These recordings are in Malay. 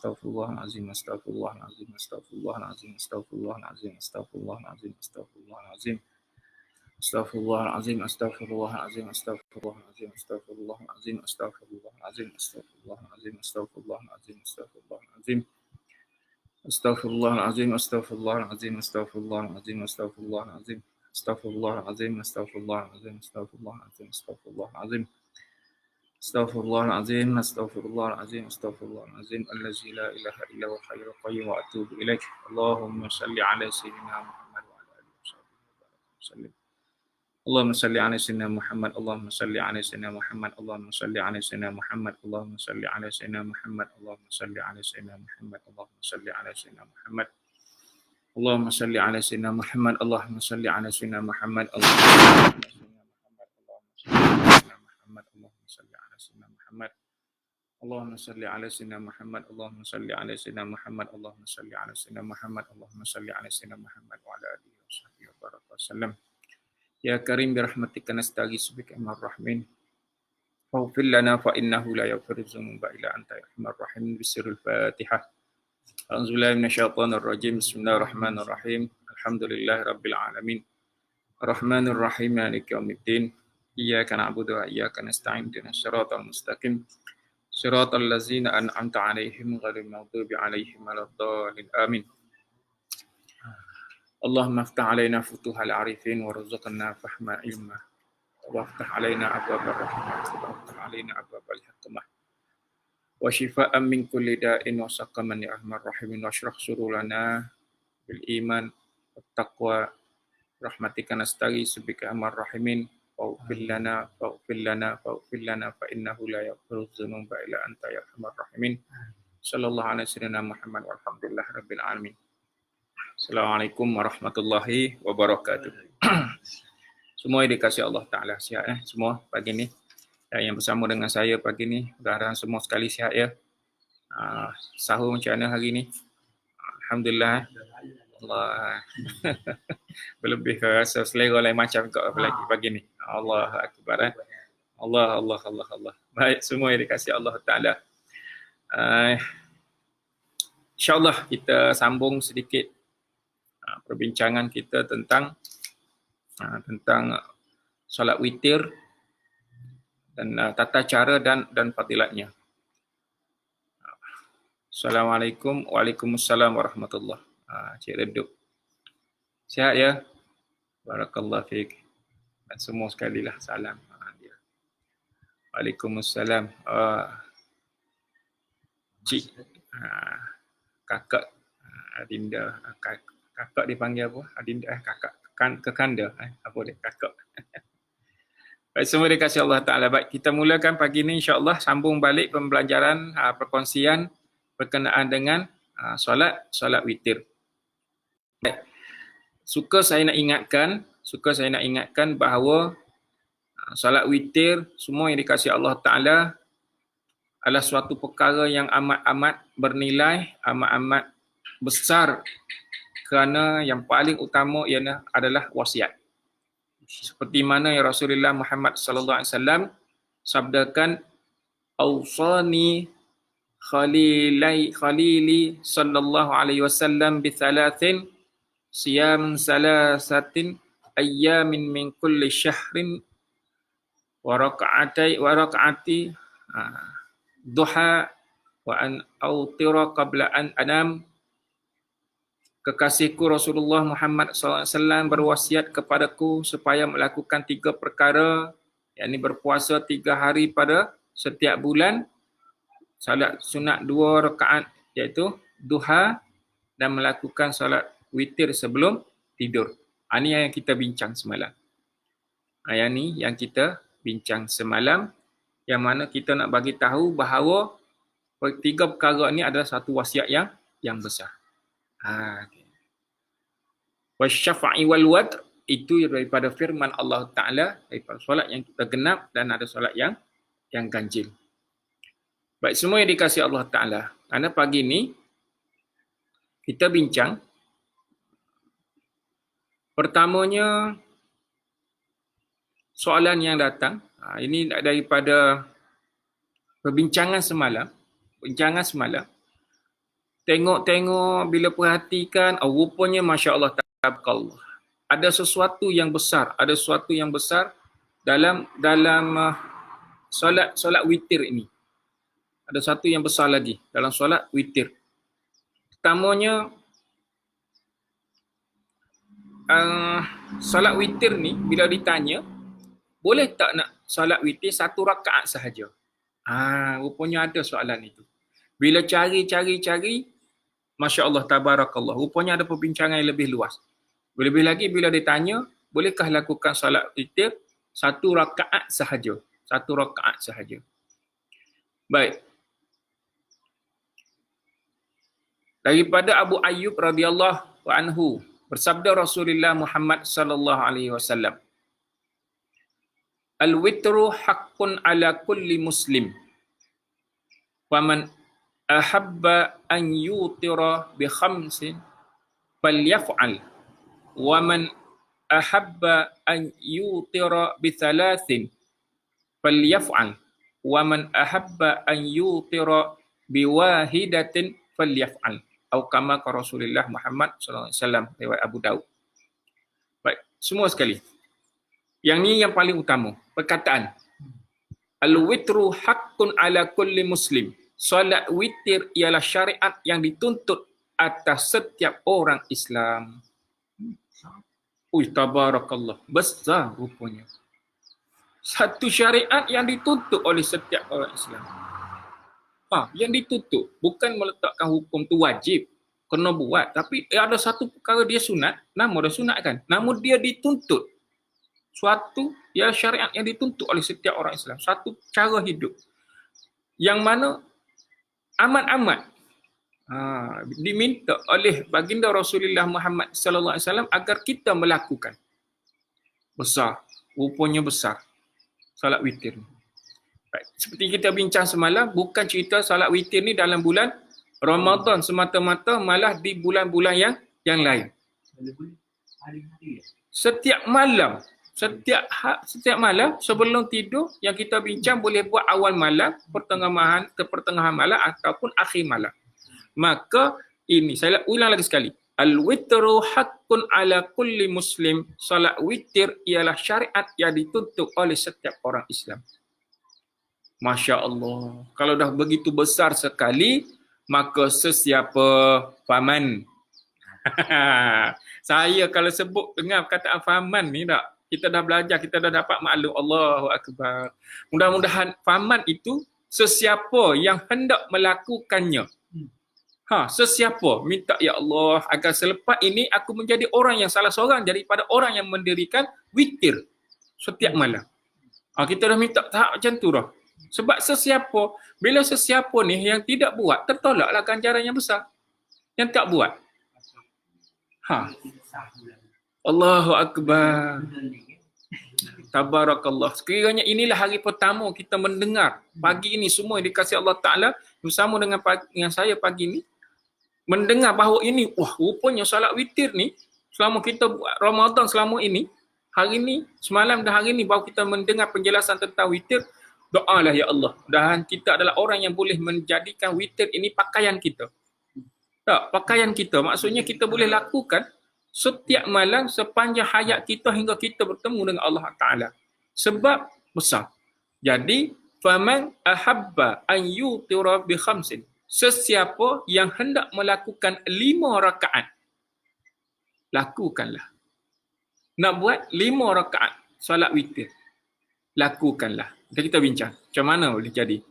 astaghfirullahalazim, astaghfirullahalazim, astaghfirullahalazim, astaghfirullahalazim, astaghfirullahalazim, astaghfirullahalazim. Astaghfirullahalazim, astaghfirullahalazim, astaghfirullahalazim, astaghfirullahalazim, astaghfirullahalazim, astaghfirullahalazim, astaghfirullahalazim, astaghfirullahalazim. Astaghfirullahalazim, astaghfirullahalazim, astaghfirullahalazim, astaghfirullahalazim. Astaghfirullahalazim, astaghfirullahalazim, astaghfirullahalazim, astaghfirullahalazim. Astaghfirullahalazim, astaghfirullahalazim, astaghfirullahalazim, allazi la ilaha illa huwa hayyul qayyum wa atubu ilaik. Allahumma salli ala sayyidina Muhammad wa ala alihi wasallam. Allahumma salli ala sayyidina Muhammad, Allahumma salli ala sayyidina Muhammad, Allahumma salli ala sayyidina Muhammad, Allahumma salli ala sayyidina Muhammad, Allahumma salli ala sayyidina Muhammad, Allahumma salli ala sayyidina Muhammad. Allahumma salli ala sayyidina Muhammad, Allahumma salli ala sayyidina Muhammad, Allahumma salli ala sayyidina Muhammad, Allahumma salli ala sayyidina Muhammad, Allahumma salli ala sayyidina Muhammad, Allahumma salli ala sayyidina Muhammad, Allahumma salli ala sayyidina Muhammad wa ala alihi wasallam. Ya Karim bi rahmatika nastaghiitsu bika ya Arrahmin. Faghfir lana fa innahu la yaghfiru dzunuba illa anta ya Arhamar Rahimin. Bismillahil Fatihah. A'udzubillahi minasyaitonir rajim. Bismillahirrahmanirrahim. Alhamdulillahirabbil alamin. Arrahmanir Rahim. Maliki yaumiddin. Iyyaka na'budu wa iyyaka nasta'in. Ihdinas siratal mustaqim. Siratal ladzina an'amta 'alaihim ghairil maghdubi 'alaihim waladdallin. Amin. Allahumma aftah alaina futuhal arifin warzuqna fahma ilma waftah alaina abwabar rahmat waftah alaina abwabal hikmah wa shifaa'an min kulli da'in wa saqaman ya arhamar rahimin washrah surulana bil iman wat taqwa rahmatika nastaghiitsu bika ya arhamar rahimin faghfir lana fa innahu la yaghfiru dzunuba illa anta ya arhamar rahimin. Sallallahu alaihi wasallam Muhammad walhamdulillah rabbil alamin. Assalamualaikum warahmatullahi wabarakatuh. Semua yang dikasihi Allah Ta'ala sihat semua pagi ni. Yang bersama dengan saya pagi ni, mudah-mudahan semua sekali sihat ya. Sahur macam mana hari ni? Alhamdulillah. Allah. Berlebih ke rasa selera lain macam kat lagi pagi ni. Allah Akbar. Allah. Baik, semua yang dikasihi Allah Ta'ala. InsyaAllah kita sambung sedikit perbincangan kita tentang solat witir dan tata cara dan fadilatnya. Assalamualaikum. Waalaikumsalam warahmatullahi. Cik Reduk. Sihat ya? Barakallahu fiik. Dan semua sekali lah salam. Waalaikumsalam. Cik kakak Adinda, kakak dipanggil apa? Adinda, kakak kekanda, apa dia? Kakak. Baik, semua dikasihi Allah Ta'ala. Baik, kita mulakan pagi ini insya-Allah sambung balik pembelajaran perkongsian berkenaan dengan solat witir. Baik. Suka saya nak ingatkan bahawa solat witir semua yang dikasihi Allah Ta'ala adalah suatu perkara yang amat-amat bernilai, amat-amat besar, kerana yang paling utama ialah adalah wasiat. Seperti mana yang Rasulullah Muhammad sallallahu alaihi wasallam sabdakan, "Awsani khalili sallallahu alaihi wasallam bi thalathin siyam salasatin ayyamin min kulli syahrin wa raka'ati duha wa an autira qabla an anam." Kekasihku Rasulullah Muhammad SAW berwasiat kepadaku supaya melakukan 3 perkara, yakni berpuasa 3 hari pada setiap bulan, salat sunat 2 rakaat iaitu duha, dan melakukan salat witir sebelum tidur. Ini yang kita bincang semalam. Yang mana kita nak bagi tahu bahawa 3 perkara ini adalah satu wasiat yang besar. Wasyafa'i wal watr, itu daripada firman Allah Ta'ala, daripada solat yang kita genap dan ada solat yang ganjil. Baik, semua yang dikasihi Allah Ta'ala, kerana pagi ni kita bincang pertamanya soalan yang datang. Ini daripada perbincangan semalam. Tengok-tengok bila perhatikan, rupanya Masya Allah, tabarakallah. Ada sesuatu yang besar, dalam solat witir ini. Ada satu yang besar lagi dalam solat witir. Pertamanya, solat witir ni bila ditanya, boleh tak nak solat witir 1 rakaat sahaja? Rupanya ada soalan itu. Bila cari, Masya Allah, tabarakallah. Rupanya ada perbincangan yang lebih luas. Lebih lagi bila ditanya, bolehkah lakukan solat witir 1 rakaat sahaja? 1 rakaat sahaja. Baik. Daripada Abu Ayyub radhiyallahu anhu, bersabda Rasulullah Muhammad sallallahu alaihi wasallam, "Al-witru haqqun ala kulli muslim. Faman ahabba an yutira bi khamsin falyaf'al. Wa man ahabba an yutira bi thalathin falyaf'al. Wa man ahabba an yutira bi wahidatin falyaf'al." Atau kama Rasulullah Muhammad sallallahu alaihi wasallam, riwayat Abu Daud. Baik, semua sekali. Yang ni yang paling utama, perkataan al-witru haqqun ala kulli muslim. Solat witir ialah syariat yang dituntut atas setiap orang Islam. Tabarakallah, besar rupanya. Satu syariat yang dituntut oleh setiap orang Islam. Yang dituntut, bukan meletakkan hukum tu wajib, kena buat. Tapi ada satu perkara dia sunat, nama dia sunat kan? Namun dia dituntut. Suatu ya syariat yang dituntut oleh setiap orang Islam. Satu cara hidup. Yang mana amat-amat diminta oleh baginda Rasulullah Muhammad sallallahu alaihi wasallam agar kita melakukan. Besar, rupanya besar solat witir ni. Baik, seperti kita bincang semalam, bukan cerita solat witir ni dalam bulan Ramadan semata-mata, malah di bulan-bulan yang lain. Setiap malam sebelum tidur yang kita bincang, boleh buat awal malam, pertengahan malam ataupun akhir malam. Maka ini saya ulang lagi sekali. Al-witru haqqun ala kulli muslim. Salat witir ialah syariat yang dituntut oleh setiap orang Islam. Masya Allah. Kalau dah begitu besar sekali, maka sesiapa faman. Saya kalau sebut dengar perkataan faman ni tak, kita dah belajar, kita dah dapat maklum. Allahu Akbar. Mudah-mudahan faman itu sesiapa yang hendak melakukannya. Sesiapa minta, ya Allah, agar selepas ini aku menjadi orang yang salah seorang daripada orang yang mendirikan witir setiap malam. Kita dah minta tahap macam tu dah. Sebab bila sesiapa ni yang tidak buat, tertolaklah ganjaran yang besar. Yang tak buat. Allahu Akbar. Tabarakallah. Sekiranya inilah hari pertama kita mendengar pagi ini, semua yang dikasihi Allah Ta'ala bersama dengan saya pagi ini, mendengar bahawa ini, rupanya solat witir ni, selama kita buat Ramadan selama ini, hari ni, semalam dan hari ni baru kita mendengar penjelasan tentang witir. Doalah ya Allah, dan kita adalah orang yang boleh menjadikan witir ini pakaian kita. Tak, pakaian kita, maksudnya kita boleh lakukan setiap malam sepanjang hayat kita hingga kita bertemu dengan Allah Ta'ala. Sebab besar. Jadi, faman ahabba an yutira bi khamsin. Sesiapa yang hendak melakukan 5 rakaat, lakukanlah. Nak buat 5 rakaat solat witir, lakukanlah. Kita bincang macam mana boleh jadi.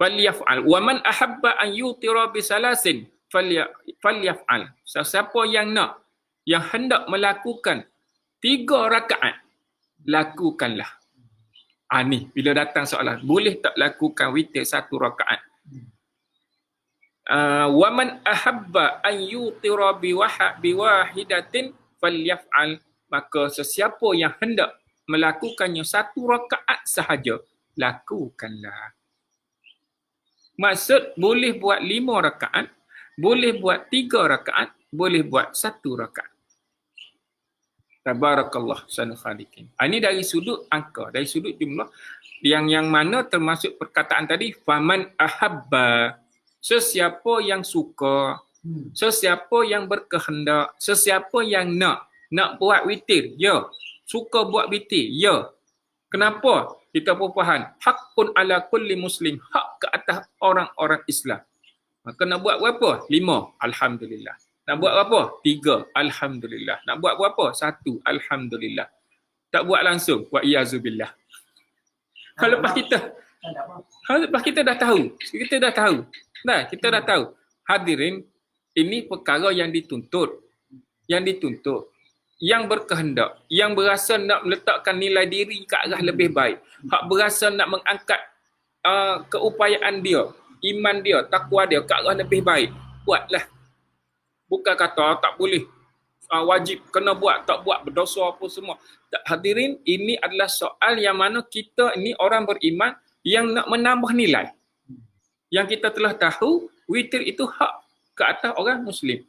Falyaf'al. Wa man ahabba an yutira bi salasin falyaf'al. Siapa yang hendak melakukan 3 rakaat, lakukanlah. Ni bila datang soalan, boleh tak lakukan witir 1 rakaat? Wa man ahabba an yutira bi wahidatin falyaf'al. Maka sesiapa yang hendak melakukannya 1 rakaat sahaja, lakukanlah. Maksud boleh buat 5 rakaat, boleh buat 3 rakaat, boleh buat 1 rakaat. Tabarakallah sanul khaliqin. Ini dari sudut angka, dari sudut jumlah, yang mana termasuk perkataan tadi, faman ahabba. Sesiapa yang suka, sesiapa yang berkehendak, sesiapa yang nak buat witir, ya. Suka buat witir, ya. Kenapa? Kita pun faham. Haqqun ala kulli muslim. Hak ke atas orang-orang Islam. Maka nak buat berapa? 5. Alhamdulillah. Nak buat berapa? 3. Alhamdulillah. Nak buat berapa? 1. Alhamdulillah. Tak buat langsung. Wa iyazubillah. Kalau lepas kita dah tahu. Kita dah tahu. Kita dah tahu. Hadirin, ini perkara yang dituntut. Yang berkehendak, yang berasa nak meletakkan nilai diri ke arah lebih baik, hak berasa nak mengangkat keupayaan dia, iman dia, takwa dia ke arah lebih baik, buatlah. Bukan kata tak boleh, wajib kena buat, tak buat berdosa apa semua. Hadirin, ini adalah soal yang mana kita ini orang beriman yang nak menambah nilai. Yang kita telah tahu, witir itu hak ke atas orang Muslim.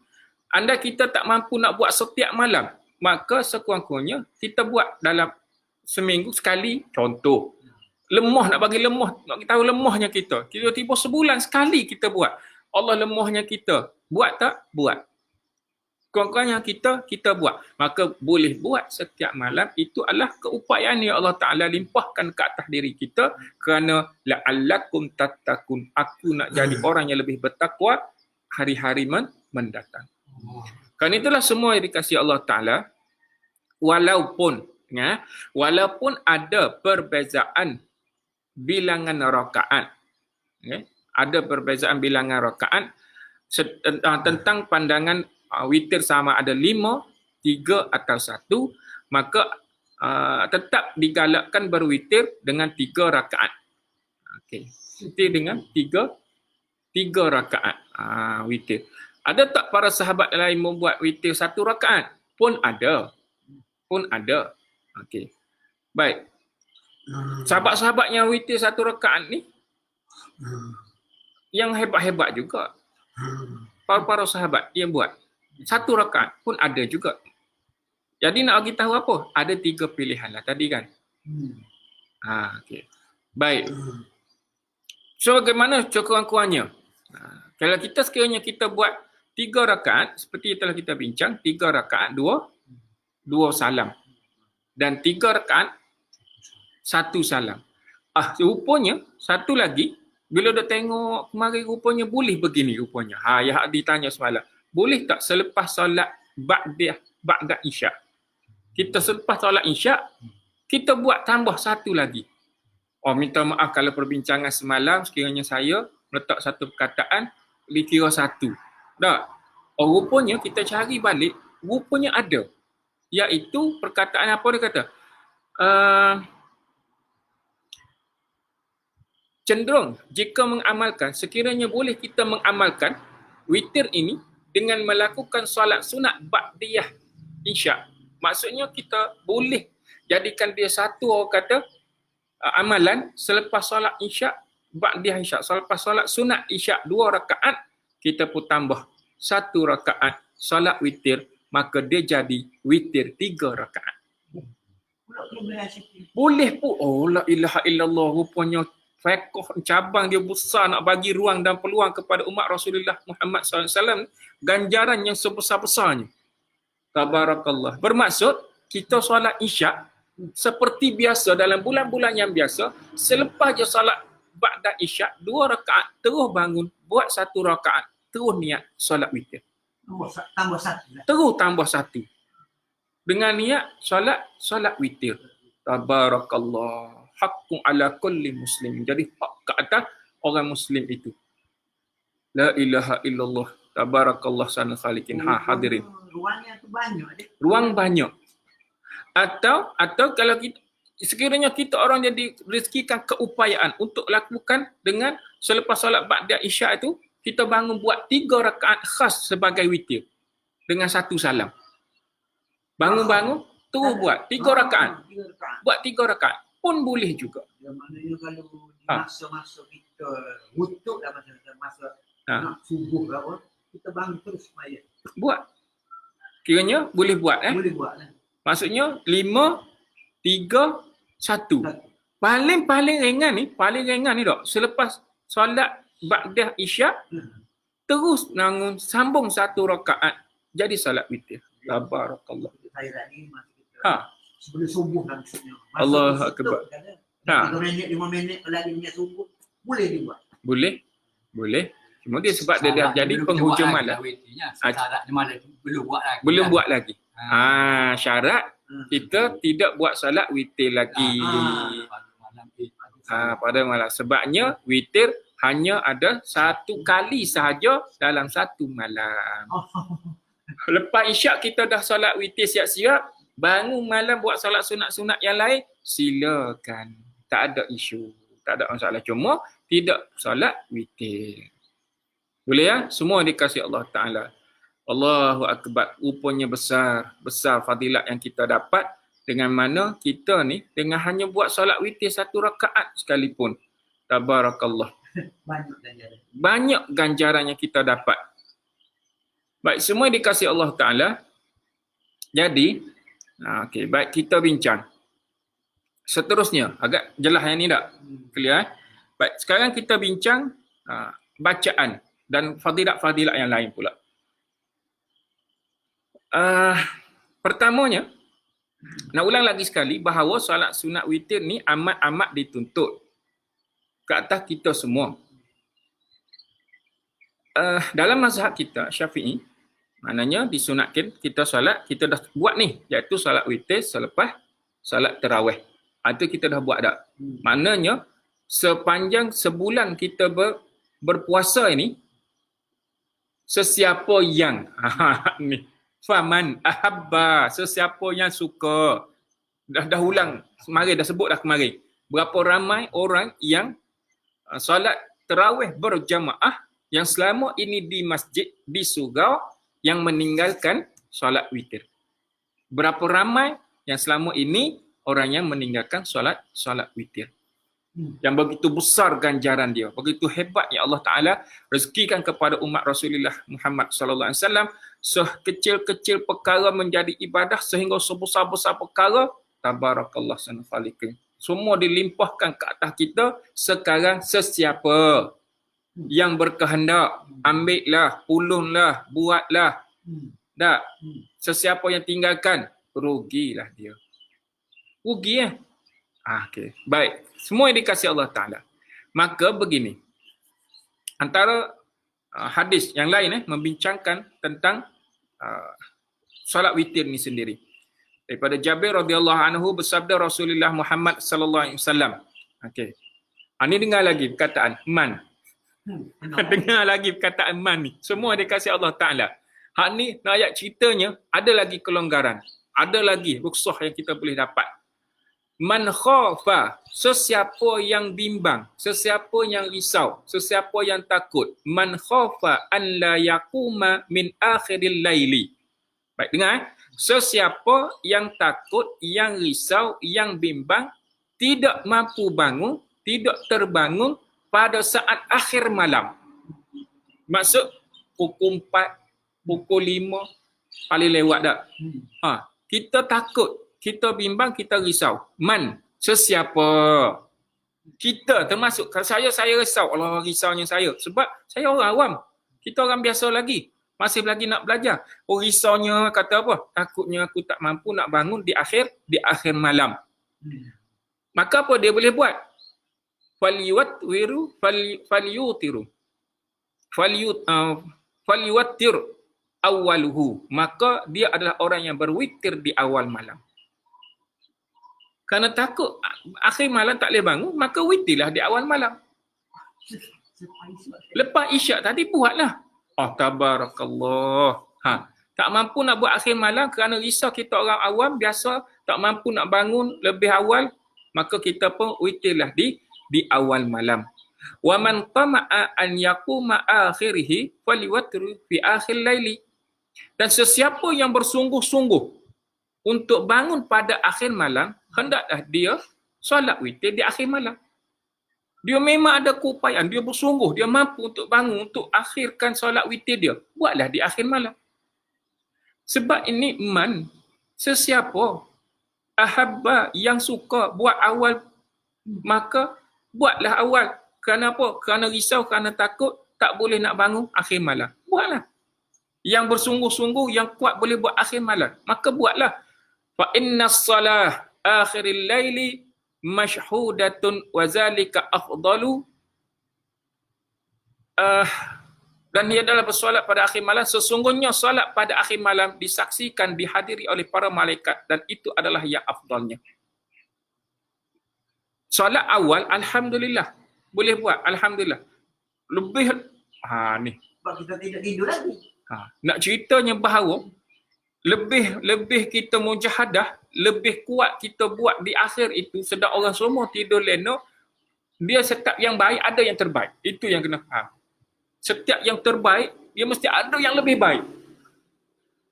Anda kita tak mampu nak buat setiap malam, maka sekurang-kurangnya kita buat dalam seminggu sekali. Contoh, lemah, nak bagi lemah, nak tahu lemahnya kita. Tiba-tiba sebulan sekali kita buat. Allah lemahnya kita. Buat tak? Buat. Kurang-kurangnya kita buat. Maka boleh buat setiap malam. Itu adalah keupayaan yang Allah Ta'ala limpahkan ke atas diri kita. Kerana la'allakum tattaqun. Aku nak jadi orang yang lebih bertakwa hari-hari mendatang. Kerana itulah semua yang dikasihi Allah Ta'ala, walaupun ada perbezaan bilangan rakaat, ada perbezaan bilangan rakaat tentang pandangan witir sama ada 5, 3 atau 1, maka tetap digalakkan berwitir dengan 3 rakaat. Witir dengan 3 rakaat witir. Ada tak para sahabat lain membuat witir 1 rakaat? Pun ada. Okey. Baik. Sahabat-sahabat yang witir 1 rakaat ni yang hebat-hebat juga. Para sahabat yang buat 1 rakaat pun ada juga. Jadi nak bagi tahu apa? Ada 3 pilihan lah tadi kan. Okey. Baik. So bagaimana kurang-kurangnya? Kalau kita sekiranya kita buat 3 rakaat, seperti yang telah kita bincang, 3 rakaat, 2 salam. Dan 3 rakaat, 1 salam. Rupanya, satu lagi, bila dah tengok kemarin rupanya boleh begini rupanya. Yang ditanya semalam. Boleh tak selepas solat ba'da isyak? Kita selepas solat isyak, kita buat tambah 1 lagi. Minta maaf kalau perbincangan semalam, sekiranya saya meletak satu perkataan, dikira 1. Tak. Rupanya kita cari balik, rupanya ada. Iaitu perkataan apa dia kata? Cenderung jika mengamalkan, sekiranya boleh kita mengamalkan witir ini dengan melakukan solat sunat ba'diyah isyak. Maksudnya kita boleh jadikan dia satu orang kata amalan selepas solat isyak, ba'diyah isyak, selepas solat sunat isyak 2 rakaat, kita pun tambah 1 rakaat solat witir, maka dia jadi witir 3 rakaat. Boleh pun. La ilaha illallah. Rupanya fiqh cabang dia besar nak bagi ruang dan peluang kepada umat Rasulullah Muhammad SAW ganjaran yang sebesar-besarnya. Tabarakallah. Bermaksud kita solat isyak seperti biasa dalam bulan-bulan yang biasa, selepas je solat ba'da isyak 2 rakaat, terus bangun buat 1 rakaat, terus niat solat witir. Tambah 1. Terus tambah 1. Dengan niat solat witir. Tabarakallah. Haqqun ala kulli muslim. Jadi hak ke atas orang Muslim itu. La ilaha illallah. Tabarakallah sana khaliqin. Hadirin. Ruangnya tu banyak. Ruang banyak. Atau kalau kita sekiranya kita orang yang direzekikan keupayaan untuk lakukan dengan selepas solat ba'da isyak itu, kita bangun buat 3 rakaat khas sebagai witir dengan 1 salam. Bangun-bangun, terus buat 3 rakaat. Buat 3 rakaat pun boleh juga. Maknanya kalau di masa-masa kita wutuk dah masa nak subuh apa, kita bangun terus semaya. Buat. Kiranya boleh buat Boleh buat lah. Maksudnya 5, 3, 1. Paling ringan ni tak. Selepas solat ba'dah isyak, terus bangun sambung 1 rakaat jadi solat witir. Tabarakallah. Khairat ni masa kita Ha, sebelum subuh lah maksudnya. Allahu akbar. Ha. 3 minit, 5 minit lagi niat subuh, boleh dibuat. Boleh. Kemudian sebab dia dah jadi penghujung malam. Syaratnya malam belum buat lagi. Belum buat lagi. Syarat kita tidak buat solat witir lagi. Pada malam. Sebabnya witir hanya ada 1 kali sahaja dalam 1 malam. Lepas isyak kita dah solat witir siap-siap, bangun malam buat solat sunat-sunat yang lain, silakan. Tak ada isu. Tak ada masalah. Cuma tidak solat witir. Boleh ya? Semua dikasih Allah Ta'ala. Allahu Akbar. Rupanya besar fadilat yang kita dapat dengan mana kita ni dengan hanya buat solat witir 1 rakaat sekalipun. Tabarakallah. Banyak ganjaran yang kita dapat. Baik, semua dikasih Allah Ta'ala. Jadi, okey, baik, kita bincang. Seterusnya, agak jelas yang ni tak? Clear? Baik, sekarang kita bincang bacaan dan fadilat-fadilat yang lain pula. Pertamanya, nak ulang lagi sekali bahawa solat sunat witir ni amat-amat dituntut ke atas kita semua. Dalam mazhab kita Syafi'i, maknanya disunatkan kita solat, kita dah buat ni, iaitu solat witir selepas solat tarawih. Itu kita dah buat dah. Maknanya sepanjang sebulan kita berpuasa ini, sesiapa yang ni faman ahabba, sesiapa yang suka, dah ulang kemarin, dah sebut dah kemarin, berapa ramai orang yang solat tarawih berjamaah yang selama ini di masjid, di surau, yang meninggalkan solat witir. Berapa ramai yang selama ini orang yang meninggalkan solat witir. Yang begitu besar ganjaran dia, begitu hebat yang Allah Ta'ala rezekikan kepada umat Rasulullah Muhammad sallallahu alaihi wasallam. Sekecil-kecil perkara menjadi ibadah sehingga sebesar-besar perkara, tabarakallah sanal khaliqin. Semua dilimpahkan ke atas kita. Sekarang sesiapa yang berkehendak, ambillah, pulunglah, buatlah. Tak? Sesiapa yang tinggalkan, rugilah dia. Rugi ya? Okey. Baik. Semua yang dikasih Allah Ta'ala. Maka begini. Antara hadis yang lain membincangkan tentang solat witir ni sendiri. Daripada Jabir radhiyallahu anhu bersabda Rasulullah Muhammad sallallahu alaihi wasallam. Okey. Ini dengar lagi perkataan man. Dengar lagi perkataan man ni. Semua dikasih Allah Ta'ala. Hak ni ayat ceritanya ada lagi kelonggaran. Ada lagi rukhsah yang kita boleh dapat. Man khafa, sesiapa yang bimbang, sesiapa yang risau, sesiapa yang takut. Man khafa an la yaquma min akhiril laili. Baik, dengar. Sesiapa yang takut, yang risau, yang bimbang, tidak mampu bangun, tidak terbangun pada saat akhir malam. Maksud pukul 4, pukul 5 paling lewat dah. Kita takut, kita bimbang, kita risau. Man, sesiapa. Kita termasuk, kalau saya risau. Allah, risaunya saya. Sebab saya orang awam. Kita orang biasa lagi. Masih lagi nak belajar. Oh, risaunya kata apa? Takutnya aku tak mampu nak bangun di akhir malam. Maka apa dia boleh buat? Falyuwattir awwaluhu. Maka dia adalah orang yang berwitir di awal malam. Kerana takut akhir malam tak boleh bangun, maka witirlah di awal malam. Lepas isyak tadi buatlah. Tabarakallah. Tak mampu nak buat akhir malam kerana risau kita orang awam biasa tak mampu nak bangun lebih awal, maka kita pun witirlah di awal malam. Wa man tama'a an yaquma akhirih faliwattir fi akhir laili. Dan sesiapa yang bersungguh-sungguh untuk bangun pada akhir malam, hendaklah dia solat witir di akhir malam. Dia memang ada keupayaan, dia bersungguh, dia mampu untuk bangun, untuk akhirkan solat witir dia. Buatlah di akhir malam. Sebab ini man, sesiapa ahabba yang suka buat awal, maka buatlah awal. Kerana apa? Kerana risau, kerana takut, tak boleh nak bangun akhir malam. Buatlah. Yang bersungguh-sungguh, yang kuat boleh buat akhir malam. Maka buatlah. Fa inna salah akhiril laili mashhudatun wa zalika afdalu. Dan ia adalah bersolat pada akhir malam. Sesungguhnya solat pada akhir malam disaksikan, dihadiri oleh para malaikat. Dan itu adalah yang afdalnya. Solat awal, Alhamdulillah. Boleh buat, Alhamdulillah. Lebih, ni. Sebab kita tidak tidur lagi. Nak ceritanya bahawa, lebih kita mujahadah, lebih kuat kita buat di akhir itu, sedang orang semua tidur lena, dia setiap yang baik, ada yang terbaik. Itu yang kena faham. Setiap yang terbaik, dia mesti ada yang lebih baik.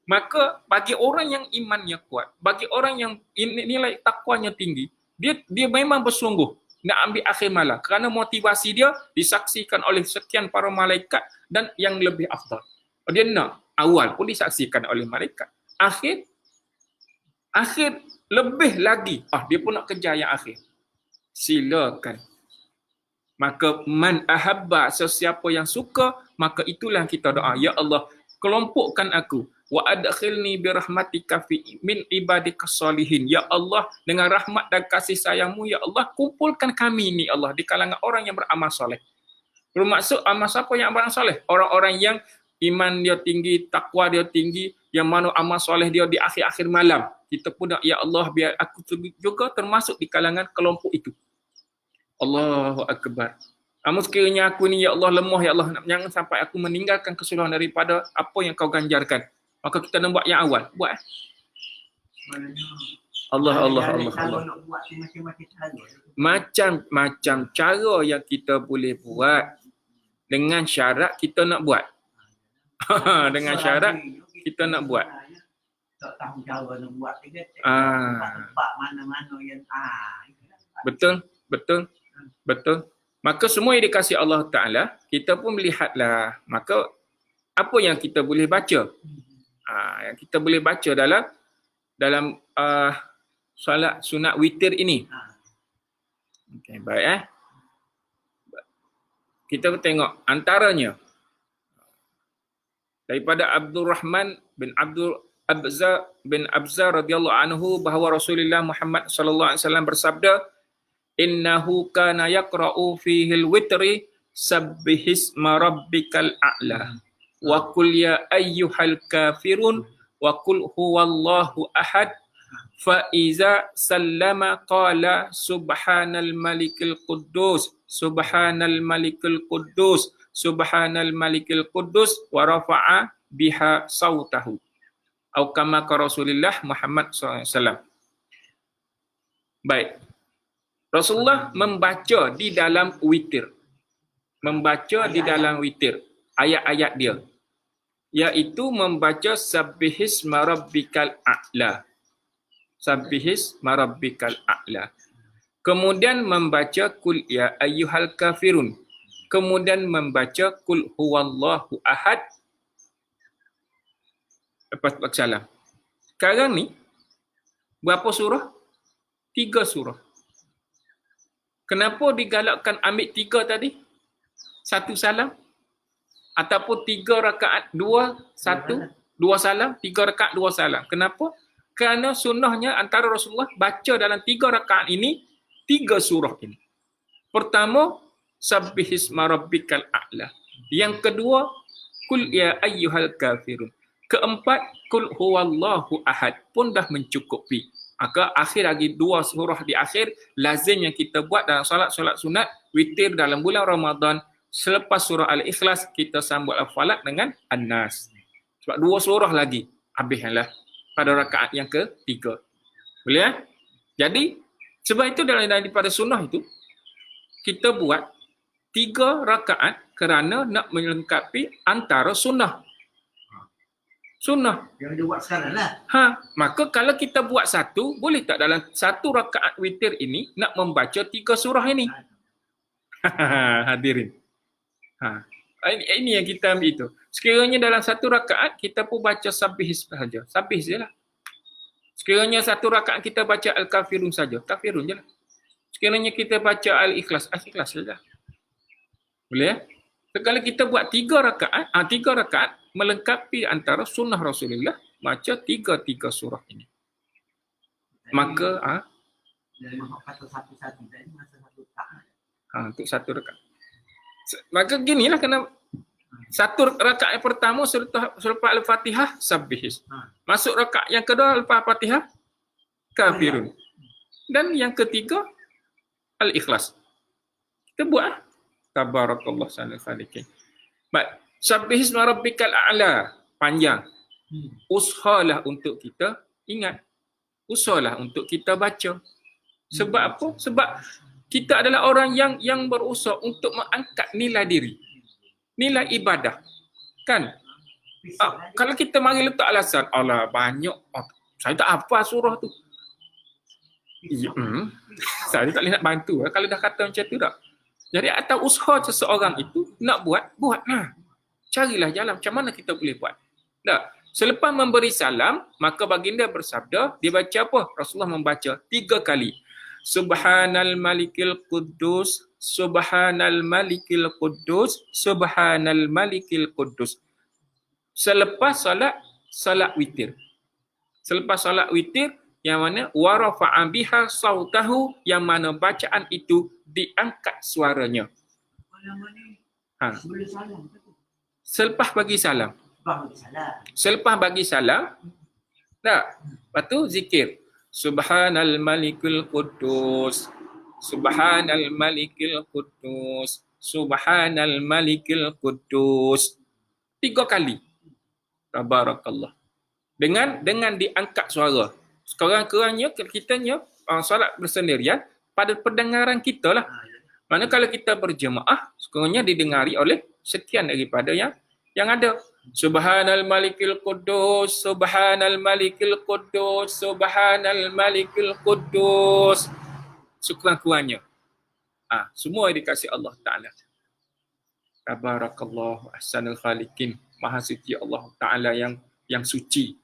Maka bagi orang yang imannya kuat, bagi orang yang nilai takwanya tinggi, dia memang bersungguh nak ambil akhir malam. Kerana motivasi dia disaksikan oleh sekian para malaikat dan yang lebih afdal. Dia nak awal pun disaksikan oleh malaikat. Akhir lebih lagi. Dia pun nak kejar yang akhir. Silakan. Maka man ahabba, sesiapa yang suka, maka itulah kita doa. Ya Allah, kelompokkan aku. Wa adkhilni birahmatika fi min ibadika salihin. Ya Allah, dengan rahmat dan kasih sayangmu, ya Allah, kumpulkan kami ni Allah di kalangan orang yang beramal soleh. Bermaksud amal siapa yang beramal soleh? Orang-orang yang iman dia tinggi, takwa dia tinggi, yang mana amal soleh dia di akhir-akhir malam. Kita pun nak, ya Allah, biar aku juga termasuk di kalangan kelompok itu. Allahu Akbar. Namun sekiranya aku ni, ya Allah, lemah, ya Allah, jangan sampai aku meninggalkan kesalahan daripada apa yang kau ganjarkan. Maka kita nak buat yang awal. Buat. Allah. Macam-macam cara yang kita boleh buat. Dengan syarat kita nak buat. Dengan syarat kita nak buat. Tak tahu cara nak buat. Tempat mana-mana yang Betul. Maka semua yang dikasihi Allah Ta'ala, kita pun melihatlah. Maka apa yang kita boleh baca? Yang kita boleh baca dalam solat sunat witir ini. Okey, baik Kita tengok antaranya daripada Abdul Rahman bin Abza radhiyallahu anhu bahawa Rasulullah Muhammad sallallahu alaihi wasallam bersabda, innahu kana yaqra'u fihil witri sabbihisma rabbikal a'la wa qul ya ayyuhal kafirun wa qul huwallahu ahad fa iza sallama qala subhanal malikil quddus subhanal malikil quddus subhanal malikil quddus wa rafa'a biha sautahu atau kama Rasulullah Muhammad SAW. Baik. Rasulullah membaca di dalam witir. Di dalam witir. Ayat-ayat dia. Iaitu membaca Sabbihisma rabbikal a'la. Sabbihisma rabbikal a'la. Kemudian membaca Qul ya ayyuhal kafirun. Kemudian membaca Qul huwallahu ahad. Lepas salam. Sekarang ni, berapa surah? 3 surah. Kenapa digalakkan ambil 3 tadi? 1 salam? Ataupun 3 rakaat, 2 salam, 3 rakaat, 2 salam. Kenapa? Kerana sunnahnya antara Rasulullah baca dalam 3 rakaat ini, 3 surah ini. Pertama, Sabbihisma rabbikal a'la. Yang kedua, Qul ya ayyuhal kafirun. Keempat, Qul huwallahu ahad pun dah mencukupi. Maka akhir lagi 2 surah di akhir lazim yang kita buat dalam solat-solat sunat witir dalam bulan Ramadan. Selepas surah Al-Ikhlas kita sambut Al-Falaq dengan An-Nas. Sebab 2 surah lagi habislah pada rakaat yang ke-3. Boleh Jadi sebab itu daripada sunnah itu kita buat 3 rakaat kerana nak melengkapi antara sunnah. Yang dia buat sekarang lah. Maka kalau kita buat 1, boleh tak dalam 1 rakaat witir ini nak membaca 3 surah ini? Hadirin. Ini yang kita ambil itu. Sekiranya dalam 1 rakaat kita pun baca Sabbihis saja. Sabbihis je lah. Sekiranya 1 rakaat kita baca Al-Kafirun saja. Kafirun je lah. Sekiranya kita baca Al-Ikhlas. Al-Ikhlas saja. Boleh ya? Kalau kita buat 3 rakaat melengkapi antara sunnah Rasulullah baca 3 surah ini. Maka dari kata satu-satu tadi masa satu tak. untuk 1 rakaat. Maka ginilah kena 1 rakaat yang pertama selepas Al-Fatihah Sabbihis. Masuk rakaat yang kedua lepas Al-Fatihah Kafirun. Dan yang ketiga Al-Ikhlas. Kita buat Tabarakallah sanal khaliqin. Baik, Sabbihisma rabbikal a'la, panjang. Usahalah untuk kita ingat. Usahalah untuk kita baca. Sebab apa? Sebab kita adalah orang yang berusaha untuk mengangkat nilai diri. Nilai ibadah. Kan? Kalau kita mari letak alasan, Allah banyak. Saya tak hafal surah tu. Saya tak boleh nak bantu kalau dah kata macam tu tak. Jadi atas usaha seseorang itu nak buatlah. Carilah jalan macam mana kita boleh buat. Tak. Selepas memberi salam, maka baginda bersabda, dia baca apa? Rasulullah membaca 3 kali. Subhanal malikil quddus, subhanal malikil quddus, subhanal malikil quddus. Selepas salat witir. Selepas salat witir, yang mana warafa'a biha sautahu, yang mana bacaan itu diangkat suaranya. Sebelum salam. Selepas bagi salam. Selepas bagi salam, tak. Lepas tu zikir. Subhanal malikul quddus, subhanal malikil quddus, subhanal malikil quddus. 3 kali. Tabarakallah. Dengan diangkat suara. Sekarang-kerangnya kitanya solat bersendirian pada pendengaran kita lah. Mana kalau kita berjemaah, sekurangnya didengari oleh sekian daripada yang ada. Subhanal malikil quddus, subhanal malikil quddus, subhanal malikil quddus. Sekurang-kurangnya. Semua dikasih Allah Ta'ala. Tabarakallah ahsanul khaliqin. Maha suci Allah Ta'ala yang suci.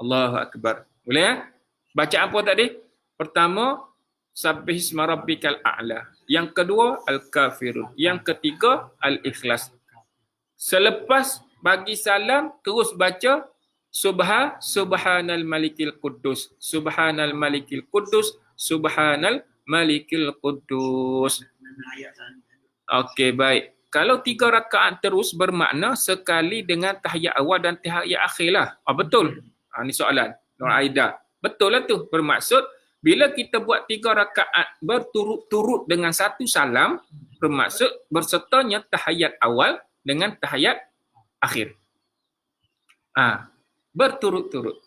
Allahu Akbar. Boleh ya? Baca apa tadi? Pertama, Sabbihisma rabbikal a'la. Yang kedua, Al-Kafirun. Yang ketiga, Al-Ikhlas. Selepas bagi salam, terus baca Subhanal malikil quddus, subhanal malikil quddus, subhanal malikil quddus. Okey, baik. Kalau 3 rakaat terus bermakna sekali dengan tahiyat awal dan tahiyat akhir lah. Betul. Ni soalan. Nur Aida. Betul lah tu. Bermaksud, bila kita buat 3 rakaat berturut-turut dengan 1 salam, bermaksud bersertanya tahiyat awal dengan tahiyat akhir. Berturut-turut.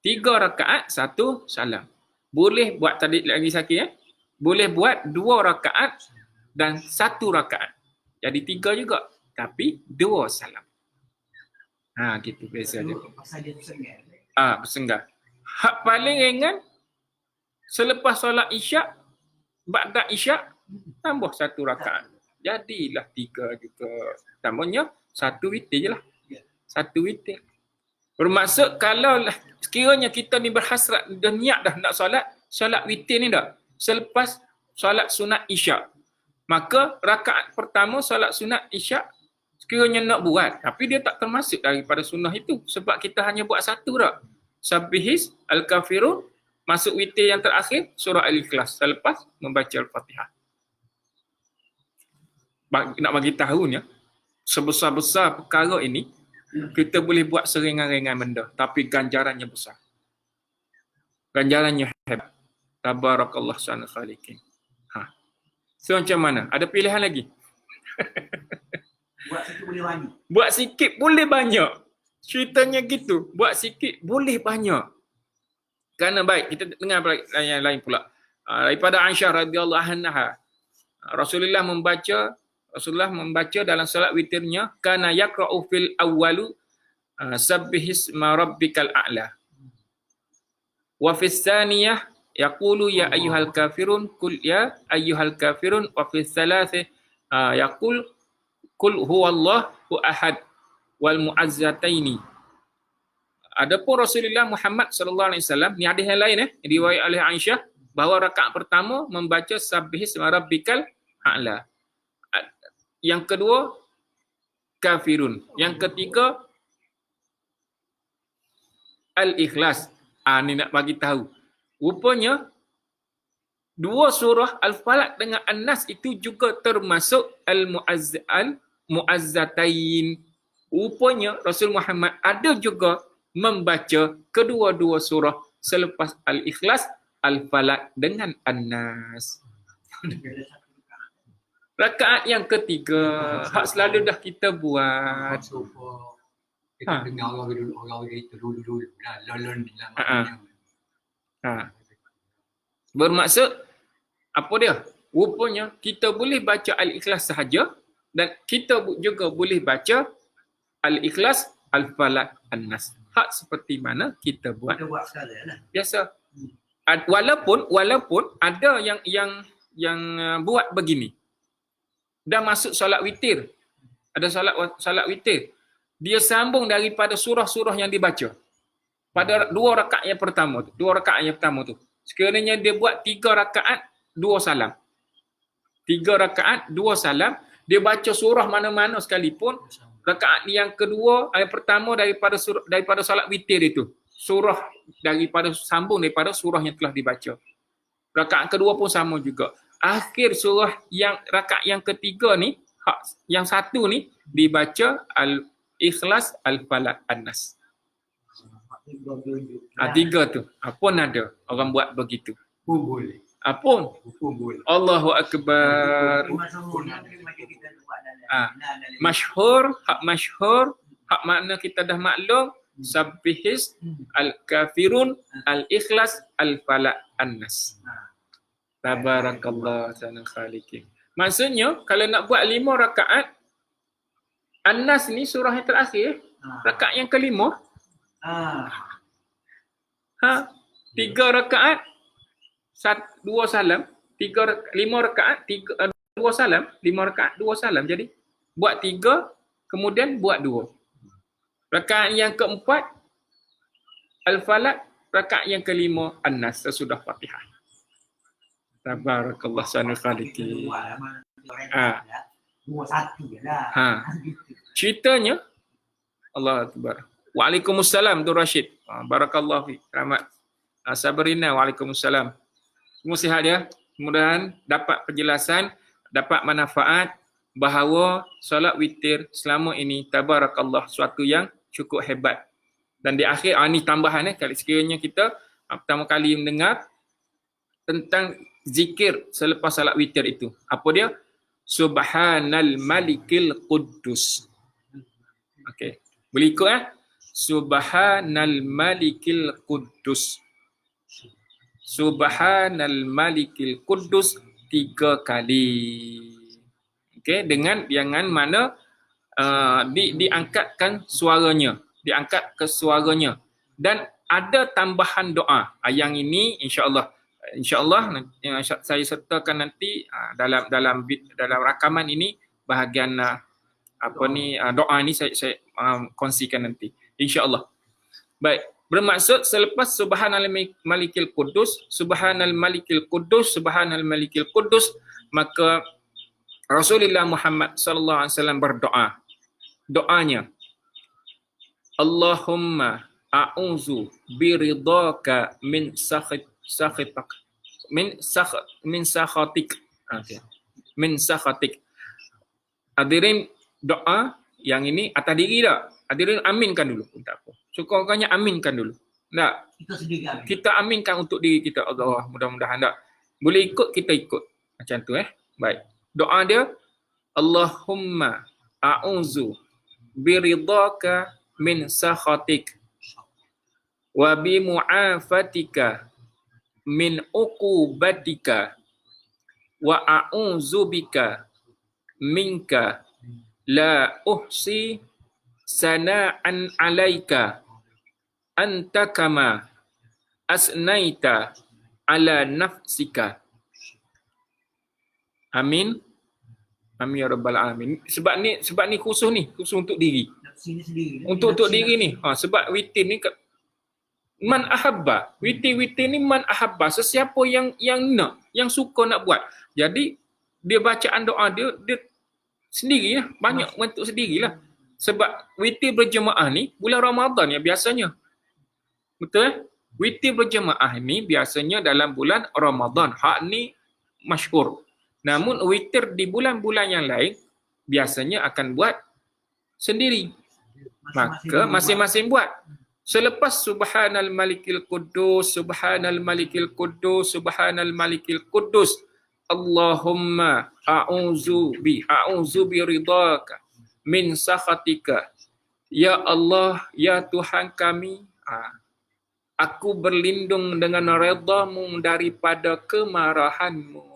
3 rakaat, 1 salam. Boleh buat tadi lagi sakit ya? Boleh buat 2 rakaat dan 1 rakaat. Jadi 3 juga. Tapi 2 salam. Gitu beza dia. Bersenggar. Hak paling ringan, selepas solat isyak, ba'da isyak, tambah 1 rakaat. Jadilah 3 juga. Tambahnya 1 witir je lah. 1 witir. Bermaksud kalau sekiranya kita ni berhasrat dan niat dah nak solat witir ni dah. Selepas solat sunat isyak. Maka rakaat pertama solat sunat isyak sekiranya nak buat. Tapi dia tak termasuk daripada sunnah itu. Sebab kita hanya buat 1 dah. Sabbihis, Al-Kafirun, masuk witir yang terakhir, surah Al-Ikhlas. Selepas membaca Al-Fatihah. Nak bagi tahu ni, sebesar-besar perkara ini, kita boleh buat seringan-ringan benda. Tapi ganjarannya besar. Ganjarannya hebat. Tabarakallah sanal khaliqin. So macam mana? Ada pilihan lagi? Buat sikit boleh banyak. Buat sikit boleh banyak. Ceritanya gitu. Buat sikit boleh banyak. Kerana baik, kita dengar yang lain pula. Daripada Aisyah radhiyallahu anha, Rasulullah membaca dalam salat witirnya, kana yaqra'u fil awwalu sabbihisma rabbikal a'la. Wa fis tsaniyah yaqulu ya ayyuhal kafirun qul ya ayyuhal kafirun, wa fis tsalats yaqul qul huwallahu ahad wal mu'azzataini. Adapun Rasulullah Muhammad sallallahu alaihi wasallam, ni hadis yang lain riwayat oleh Aisyah, bahawa rakaat pertama membaca sabbihisma rabbikal a'la. Yang kedua, kafirun. Yang ketiga, Al-Ikhlas. Ni nak bagi tahu. Rupanya, dua surah Al-Falaq dengan An-Nas itu juga termasuk Al-Mu'azzatain. Rupanya, Rasul Muhammad ada juga membaca kedua-dua surah selepas Al-Ikhlas, Al-Falaq dengan An-Nas. Rakaat yang ketiga, hak selalu dah kita buat. Kita dengar orang itu dulu lolon dalam Bermaksud apa dia? Rupanya kita boleh baca Al-Ikhlas sahaja dan kita juga boleh baca Al-Ikhlas, Al-Falaq, An-Nas. Hak seperti mana kita buat. Kita buat sekali lah. Biasa. Walaupun ada yang buat begini. Dah masuk solat witir. Ada solat witir. Dia sambung daripada surah-surah yang dibaca. Pada dua rakaat yang pertama tu. Sekiranya dia buat 3 rakaat, 2 salam. 3 rakaat, 2 salam. Dia baca surah mana-mana sekalipun. Rakaat yang kedua, yang pertama daripada solat witir itu. Surah sambung daripada surah yang telah dibaca. Rakaat kedua pun sama juga. Akhir surah rakaat yang ketiga ni, yang satu ni dibaca Al-Ikhlas, Al-Falaq, An-Nas. 3 tu. Apun ada orang buat begitu. pun boleh. Apun. Pun boleh. Allahu Akbar. Masyhur, hak makna kita dah maklum. Sabbihis, Al-Kafirun, Al-Ikhlas, Al-Falaq, An-Nas. Tabarakallah sanal khaliqin. Maksudnya kalau nak buat 5 rakaat, An-Nas ni surah yang terakhir, rakaat yang kelima. 3 rakaat, 2 salam, 5 rakaat, 2 salam, 5 rakaat, 2 salam. Jadi buat 3, kemudian buat 2. Rakaat yang keempat, Al-Falaq, rakaat yang kelima, An-Nas sesudah Fatihah. Tabarakallah sanal khaliqin. Ceritanya Allah Akbar. Waalaikumsalam tu Rashid. Barakallahu fi. Rahmat. Sabrina, waalaikumsalam. Semua sihat ya. Mudah-mudahan dapat penjelasan, dapat manfaat bahawa solat witir selama ini tabarakallah suatu yang cukup hebat. Dan di akhir ni tambahan kalau sekiranya kita pertama kali mendengar tentang zikir selepas solat witir itu. Apa dia? Subhanal Malikil Quddus. Okey. Boleh ikut Subhanal Malikil Quddus. Subhanal Malikil Quddus 3 kali. Okey, dengan mana diangkatkan suaranya, diangkat ke suaranya dan ada tambahan doa. Yang ini insya-Allah saya sertakan nanti dalam rakaman ini bahagian doa ini saya kongsikan nanti insya-Allah. Baik, bermaksud selepas Subhanal Malikil Quddus, Subhanal Malikil Quddus, Subhanal Malikil Quddus, maka Rasulullah Muhammad sallallahu alaihi wasallam berdoa. Doanya, Allahumma a'udzu biridhaka min sakhatik min sakhatik. Min sakhatik. Hadirin, doa yang ini atas diri tak? Hadirin aminkan dulu pun tak apa. Suka-sukanya aminkan dulu. Tak? Kita sendiri amin. Kita aminkan untuk diri kita. Allah, mudah-mudahan tak. Boleh ikut, kita ikut. Macam tu Baik. Doa dia, Allahumma a'udzu biridhaka min sakhatik wa bi mu'afatika min uqubatika wa a'udzu bika minka la uhsi sana'an 'alaika anta kama asnaita ala nafsika. Amin. Amin ya rabbal alamin. Sebab ni khusus untuk diri. Nafsi ni sendiri. Untuk diri ni. Sebab witir ni man ahabba. Witir ni man ahabba. Sesiapa yang nak, yang suka nak buat. Jadi dia bacaan doa dia Sendirilah, banyak bentuk sendirilah. Sebab witir berjemaah ni bulan Ramadan ya biasanya. Betul? Witir berjemaah ni biasanya dalam bulan Ramadan. Hak ni masyhur. Namun witir di bulan-bulan yang lain biasanya akan buat sendiri. Maka masing-masing buat. Selepas Subhanal Malikil Quddus, Subhanal Malikil Quddus, Subhanal Malikil Quddus, Allahumma a'udzu bi ridhaka min sakhatika. Ya Allah, ya Tuhan kami, aku berlindung dengan redha-Mu daripada kemarahan-Mu.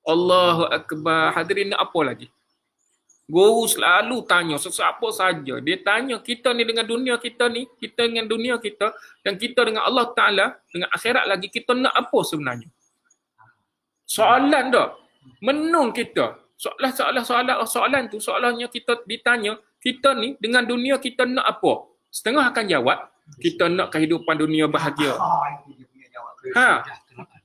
Allahu Akbar. Hadirin, apa lagi? Guru selalu tanya sesiapa saja. Dia tanya kita ni dengan dunia kita ni, kita dengan dunia kita, dan kita dengan Allah Ta'ala, dengan akhirat lagi, kita nak apa sebenarnya? Soalan dah. Menung kita. Soalan tu, soalannya kita ditanya, kita ni dengan dunia kita nak apa? Setengah akan jawab, kita nak kehidupan dunia bahagia.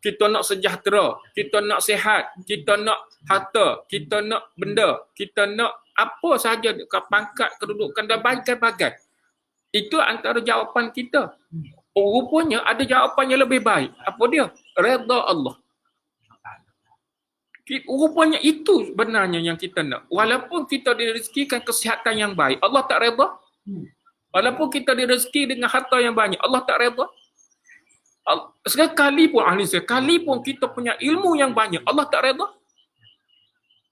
Kita nak sejahtera, kita nak sihat, kita nak harta, kita nak benda, kita nak apa sahaja, pangkat, kedudukan dan bagai-bagai. Itu antara jawapan kita. Rupanya ada jawapan yang lebih baik. Apa dia? Redha Allah. Rupanya itu benarnya yang kita nak. Walaupun kita direzekikan kesihatan yang baik, Allah tak redha. Walaupun kita direzeki dengan harta yang banyak, Allah tak redha. Sekali pun kita punya ilmu yang banyak, Allah tak redha.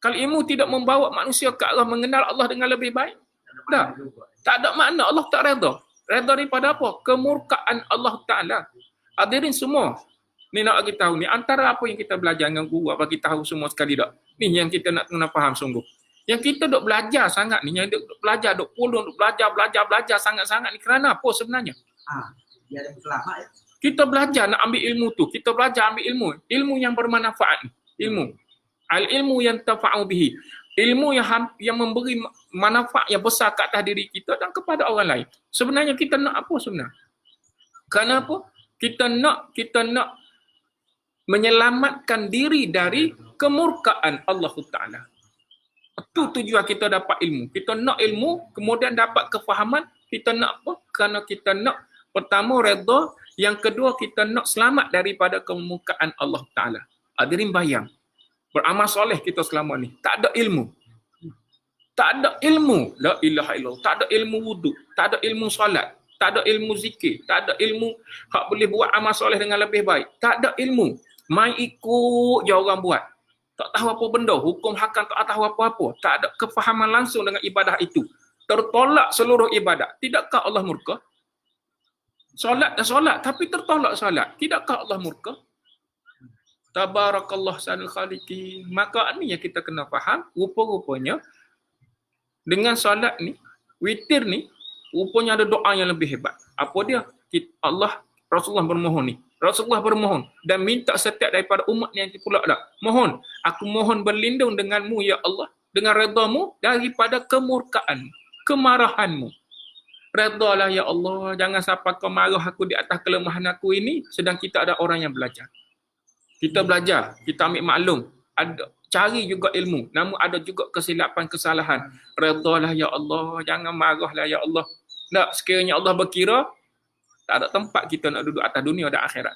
Kalau ilmu tidak membawa manusia ke arah mengenal Allah dengan lebih baik, tak ada makna. Allah tak redha. Redha daripada apa? Kemurkaan Allah Ta'ala. Hadirin semua, ni nak bagi tahu ni, antara apa yang kita belajar dengan guru, bagi tahu semua sekali tak? Ni yang kita nak kena faham sungguh. Yang kita duk belajar sangat ni, yang duk belajar, duk belajar sangat-sangat ni, kerana apa sebenarnya? Dia ada selamat ya. Kita belajar nak ambil ilmu tu. Kita belajar ambil ilmu yang bermanfaat. Ilmu. Al-ilmu yang tafa'u bihi. Ilmu yang memberi manfaat yang besar ke atas diri kita dan kepada orang lain. Sebenarnya kita nak apa sebenarnya? Kenapa? Kita nak menyelamatkan diri dari kemurkaan Allah Ta'ala. Itu tujuan kita dapat ilmu. Kita nak ilmu, kemudian dapat kefahaman. Kita nak apa? Kerana kita nak, pertama, redha. Yang kedua, kita nak selamat daripada kemurkaan Allah Ta'ala. Hadirin bayang, beramal soleh kita selama ni, tak ada ilmu. Tak ada ilmu, la ilaha illallah. Tak ada ilmu wuduk, tak ada ilmu solat, tak ada ilmu zikir, tak ada ilmu hak boleh buat amal soleh dengan lebih baik. Tak ada ilmu. Main ikut je orang buat. Tak tahu apa benda, hukum hakam tak tahu apa-apa. Tak ada kefahaman langsung dengan ibadah itu. Tertolak seluruh ibadat. Tidakkah Allah murka? Solat dan solat, tapi tertolak solat. Tidakkah Allah murka? Tabarakallah sanul khaliqin. Maka ni yang kita kena faham. Rupa-rupanya dengan solat ni, witir ni, rupanya ada doa yang lebih hebat. Apa dia? Rasulullah bermohon ni. Rasulullah bermohon dan minta setiap daripada umat yang pula dah. Mohon, aku mohon berlindung denganmu ya Allah, dengan redha-Mu daripada kemurkaan, kemarahan-Mu. Redhalah ya Allah, jangan sampai kau marah aku di atas kelemahan aku ini, sedang kita ada orang yang belajar. Kita belajar, kita ambil maklum, ada cari juga ilmu, namun ada juga kesilapan, kesalahan. Redhalah ya Allah, jangan marahlah ya Allah. Tak, sekiranya Allah berkira, tak ada tempat kita nak duduk atas dunia dan akhirat.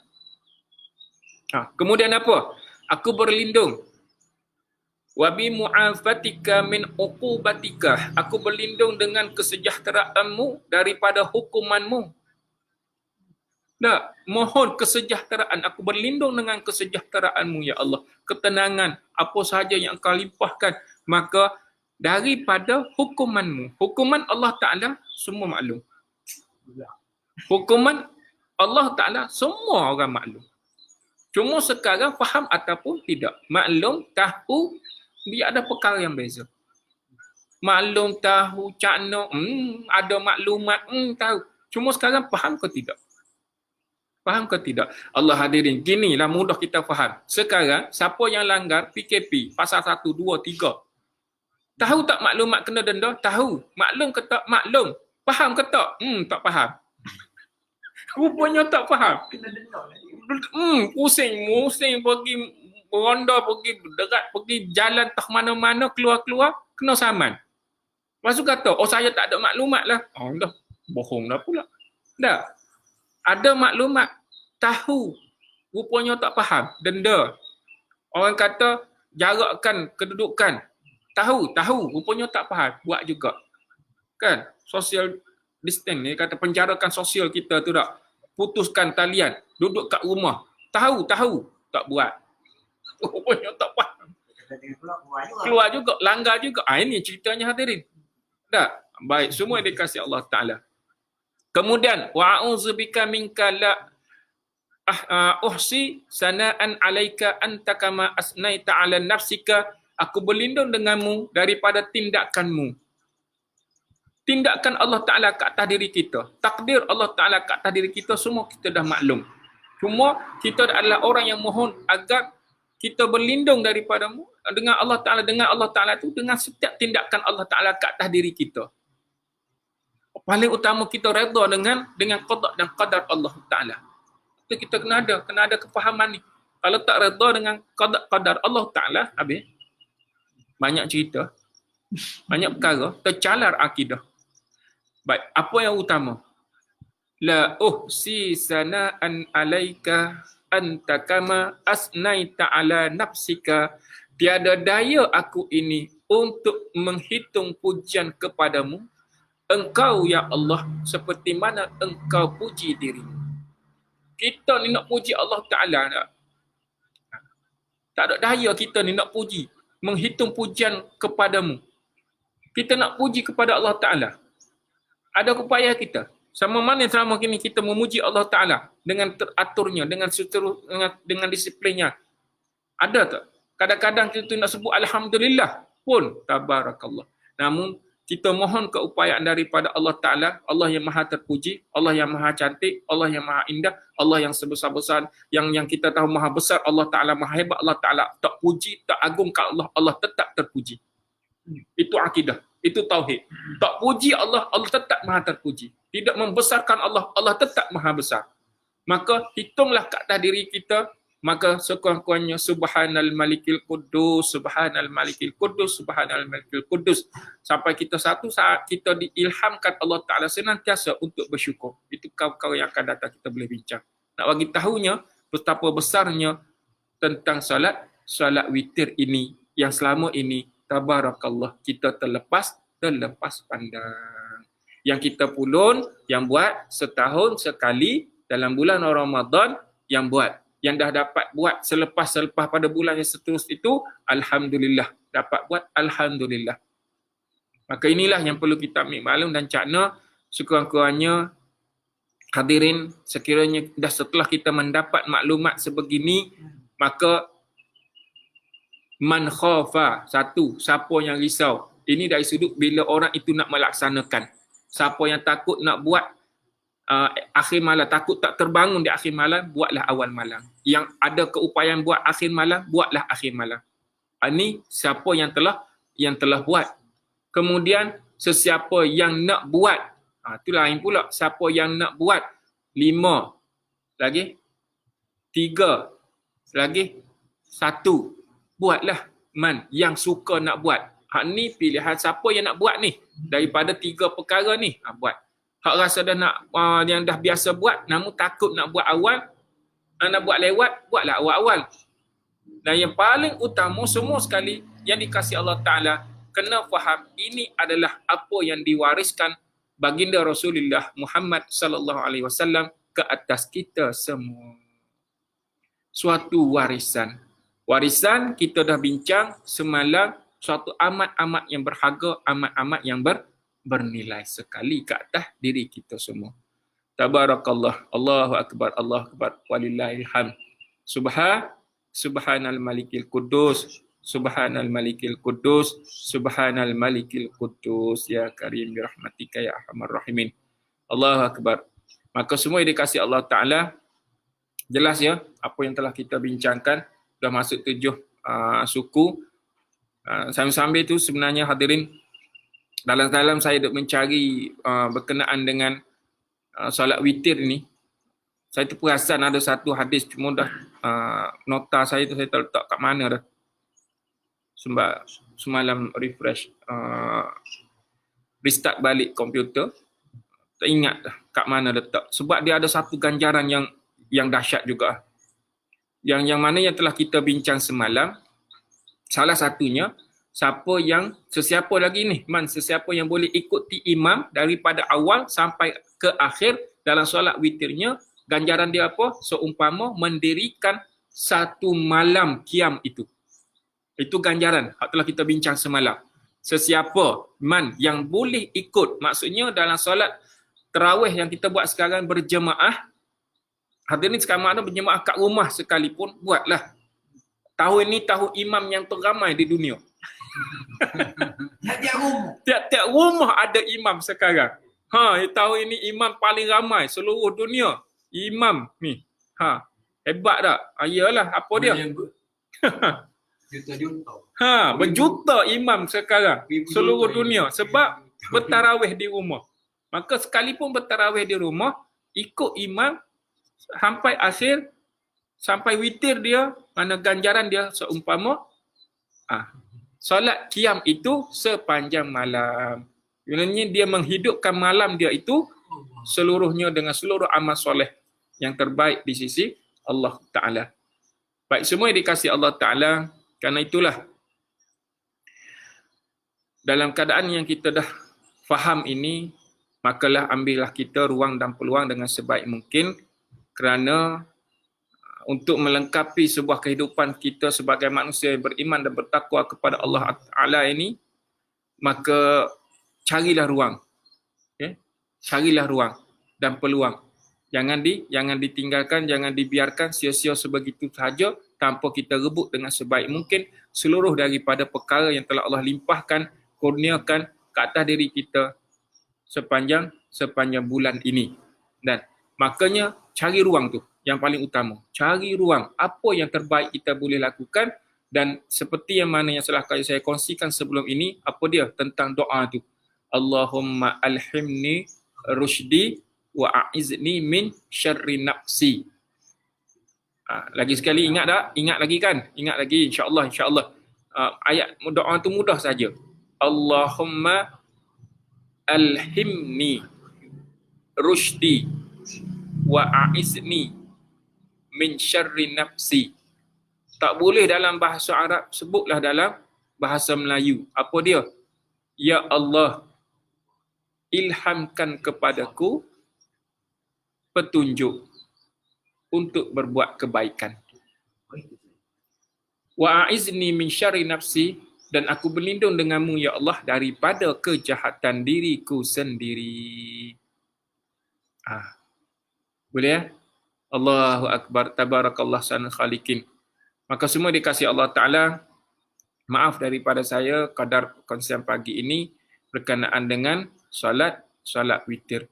Kemudian apa? Aku berlindung. Wa bi mu'afatika min uqubatika. Aku berlindung dengan kesejahteraanmu daripada hukumanmu. Tak, mohon kesejahteraan. Aku berlindung dengan kesejahteraanmu ya Allah. Ketenangan, apa sahaja yang Engkau limpahkan. Maka daripada hukumanmu. Hukuman Allah Ta'ala semua maklum. Hukuman Allah Ta'ala semua orang maklum. Cuma sekarang faham ataupun tidak. Maklum, tahu, dia ada perkara yang beza. Maklum, tahu, cakna, ada maklumat, tahu. Cuma sekarang faham ke tidak? Faham ke tidak? Allah hadirin, ginilah mudah kita faham. Sekarang, siapa yang langgar PKP, pasal 1, 2, 3. Tahu tak maklumat kena denda? Tahu. Maklum ke tak? Maklum. Faham ke tak? Tak faham. Rupanya tak faham. Kena denda. Pusing pergi beronda, pergi derat, pergi jalan tak mana-mana, keluar-keluar, kena saman. Lepas tu kata, saya tak ada maklumat lah. Dah, bohong dah pula. Dah, ada maklumat, tahu, rupanya tak faham, denda. Orang kata, jarakkan kedudukan, tahu, rupanya tak faham, buat juga. Kan, social distance ni, kata penjarakan sosial kita tu tak. Putuskan talian, duduk kat rumah, tahu, tak buat. Rupanya tak faham. Keluar juga, langgar juga. Ini ceritanya hadirin. Tak? Baik, semua dikasih Allah Ta'ala. Kemudian, wa'a'udzubika minka la uhsi sana'an alaika anta kama asnaita ala nafsika. Aku berlindung denganmu daripada tindakanmu. Tindakan Allah Ta'ala ke atas diri kita. Takdir Allah Ta'ala ke atas diri kita, semua kita dah maklum. Cuma kita adalah orang yang mohon agar kita berlindung daripadamu dengan Allah Ta'ala itu dengan setiap tindakan Allah Ta'ala ke atas diri kita. Paling utama kita redha dengan qada dan qadar Allah Ta'ala. Itu kita kena ada kefahaman ni. Kalau tak redha dengan qadar Allah Ta'ala, habis banyak cerita, banyak perkara, tercalar akidah. Baik, apa yang utama? La uhsi sana'an alaika anta kama asnaita ala nafsika. Tiada daya aku ini untuk menghitung pujian kepadamu. Engkau ya Allah seperti mana engkau puji dirimu. Kita ni nak puji Allah Ta'ala tak? Tak ada daya kita ni nak puji, menghitung pujian kepadamu. Kita nak puji kepada Allah Ta'ala. Ada upaya kita. Sama mana selama kini kita memuji Allah Ta'ala dengan teraturnya, dengan disiplinnya. Ada tak? Kadang-kadang kita nak sebut Alhamdulillah pun, tabarakallah. Namun, kita mohon keupayaan daripada Allah Ta'ala, Allah yang maha terpuji, Allah yang maha cantik, Allah yang maha indah, Allah yang sebesar-besar, yang kita tahu maha besar, Allah Ta'ala maha hebat, Allah Ta'ala tak puji, tak agungkan Allah, Allah tetap terpuji. Itu akidah, itu tauhid. Tak puji Allah, Allah tetap maha terpuji. Tidak membesarkan Allah, Allah tetap maha besar. Maka hitunglah kat atas diri kita, maka sekurang-kurangnya subhanal malikil kudus, subhanal malikil kudus, subhanal malikil kudus. Sampai kita satu saat kita diilhamkan Allah Ta'ala senantiasa untuk bersyukur. Itu kau-kau yang akan datang kita boleh bincang. Nak bagi tahunya betapa besarnya tentang salat witir ini, yang selama ini tabarakallah kita terlepas pandang. Yang kita pulun, yang buat setahun sekali dalam bulan Ramadan, yang buat. Yang dah dapat buat selepas pada bulan yang seterusnya itu, alhamdulillah. Dapat buat, alhamdulillah. Maka inilah yang perlu kita ambil maklum dan cakna. Sekurang-kurangnya hadirin, sekiranya dah setelah kita mendapat maklumat sebegini, maka man khafa, satu, siapa yang risau. Ini dari sudut bila orang itu nak melaksanakan. Siapa yang takut nak buat akhir malam, takut tak terbangun di akhir malam, buatlah awal malam. Yang ada keupayaan buat akhir malam, buatlah akhir malam. Ini siapa yang telah buat. Kemudian sesiapa yang nak buat, itu lain pula. Siapa yang nak buat, 5 lagi, 3 lagi, 1, buatlah. Man yang suka nak buat. Hak ni pilihan siapa yang nak buat ni. Daripada 3 perkara ni, buat. Hak rasa dah nak yang dah biasa buat, namun takut nak buat awal, nak buat lewat, buatlah awal-awal. Dan yang paling utama semua sekali yang dikasihi Allah Ta'ala, kena faham ini adalah apa yang diwariskan baginda Rasulullah Muhammad sallallahu alaihi wasallam ke atas kita semua. Suatu warisan. Warisan kita dah bincang semalam, suatu amat-amat yang berharga, amat-amat yang bernilai sekali ke atas diri kita semua. Tabarakallah, Allahu Akbar, Allahu Akbar, walillahil hamd. Subhanal malikil kudus, subhanal malikil kudus, subhanal malikil kudus, ya karim birahmatika ya arhamar rahimin. Allahu Akbar. Maka semua yang dikasihi Allah Ta'ala, jelas ya, apa yang telah kita bincangkan, dah masuk 7 suku. Sambil-sambil itu sebenarnya hadirin, dalam saya duk mencari berkenaan dengan solat witir ni. Saya terperasan ada satu hadis, cuma dah nota saya tu saya tak letak kat mana dah. Semalam refresh, restart balik komputer, tak ingat dah kat mana letak. Sebab dia ada satu ganjaran yang dahsyat juga. Yang mana yang telah kita bincang semalam, salah satunya, sesiapa lagi ni, sesiapa yang boleh ikuti imam daripada awal sampai ke akhir dalam solat witirnya, ganjaran dia apa? Seumpama mendirikan satu malam qiyam itu. Itu ganjaran yang telah kita bincang semalam. Sesiapa yang boleh ikut, maksudnya dalam solat tarawih yang kita buat sekarang berjemaah, hadirin sekarang ada berjemaah kat rumah sekalipun, buatlah. Tahun ni tahun imam yang teramai di dunia. Tiap-tiap rumah ada imam sekarang. Tahun ini imam paling ramai seluruh dunia. Imam ni. Hebat tak? Ayalah, apa dia? Berjuta imam sekarang seluruh dunia sebab bertarawih di rumah. Maka sekalipun bertarawih di rumah, ikut imam sampai akhir, sampai witir dia, mana ganjaran dia seumpama solat qiyam itu sepanjang malam. Sebenarnya dia menghidupkan malam dia itu seluruhnya dengan seluruh amal soleh yang terbaik di sisi Allah Ta'ala. Baik, semua yang dikasihi Allah Ta'ala, kerana itulah dalam keadaan yang kita dah faham ini, makalah ambillah kita ruang dan peluang dengan sebaik mungkin, kerana untuk melengkapi sebuah kehidupan kita sebagai manusia yang beriman dan bertakwa kepada Allah Ta'ala ini, maka carilah ruang. Carilah ruang dan peluang. Jangan ditinggalkan, jangan dibiarkan sia-sia sebegitu sahaja tanpa kita rebut dengan sebaik mungkin seluruh daripada perkara yang telah Allah limpahkan, kurniakan ke atas diri kita sepanjang bulan ini. Dan makanya cari ruang tu yang paling utama. Cari ruang apa yang terbaik kita boleh lakukan, dan seperti yang mana yang telah saya kongsikan sebelum ini, apa dia tentang doa tu. Allahumma alhimni rushdi wa a'izni min syarri nafsi. Lagi sekali ingat tak? Ingat lagi kan? Ingat lagi, insya-Allah. Ayat doa tu mudah saja. Allahumma alhimni rushdi wa a'izni min syarri nafsi. Tak boleh dalam bahasa Arab, sebutlah dalam bahasa Melayu. Apa dia? Ya Allah, ilhamkan kepadaku petunjuk untuk berbuat kebaikan. Wa a'izni min syarri nafsi, dan aku berlindung denganmu ya Allah daripada kejahatan diriku sendiri. Boleh ya? Allahu Akbar, tabarakallah sanal khaliqin. Maka semua dikasihi Allah Ta'ala, maaf daripada saya kadar konsen pagi ini berkenaan dengan solat witir.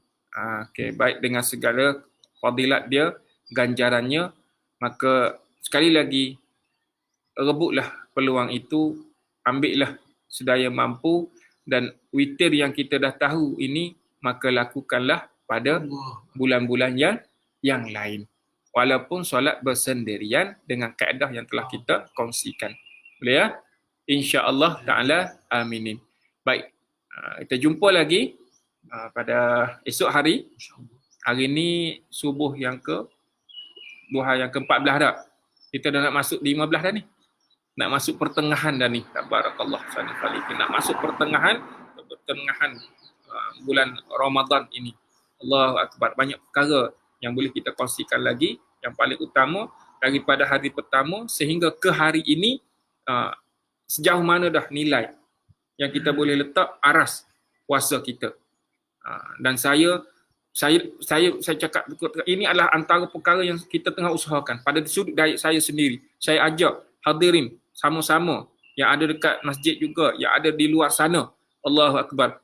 Baik dengan segala fadilat dia, ganjarannya, maka sekali lagi rebutlah peluang itu, ambillah sedaya mampu, dan witir yang kita dah tahu ini, maka lakukanlah pada bulan-bulan yang lain. Walaupun solat bersendirian dengan kaedah yang telah kita kongsikan. Boleh ya? InsyaAllah Ta'ala. Aminin. Baik. Kita jumpa lagi pada esok hari. Hari ini subuh yang duha yang ke-14 dah. Kita dah nak masuk 15 dah ni. Nak masuk pertengahan dah ni. Tabarakallah. Nak masuk pertengahan bulan Ramadan ini. Allahu Akbar. Banyak perkara yang boleh kita kongsikan lagi. Yang paling utama daripada hari pertama sehingga ke hari ini, sejauh mana dah nilai yang kita boleh letak aras puasa kita. Dan saya cakap ini adalah antara perkara yang kita tengah usahakan pada sudut dari saya sendiri. Saya ajak hadirin sama-sama yang ada dekat masjid juga, yang ada di luar sana. Allahu Akbar.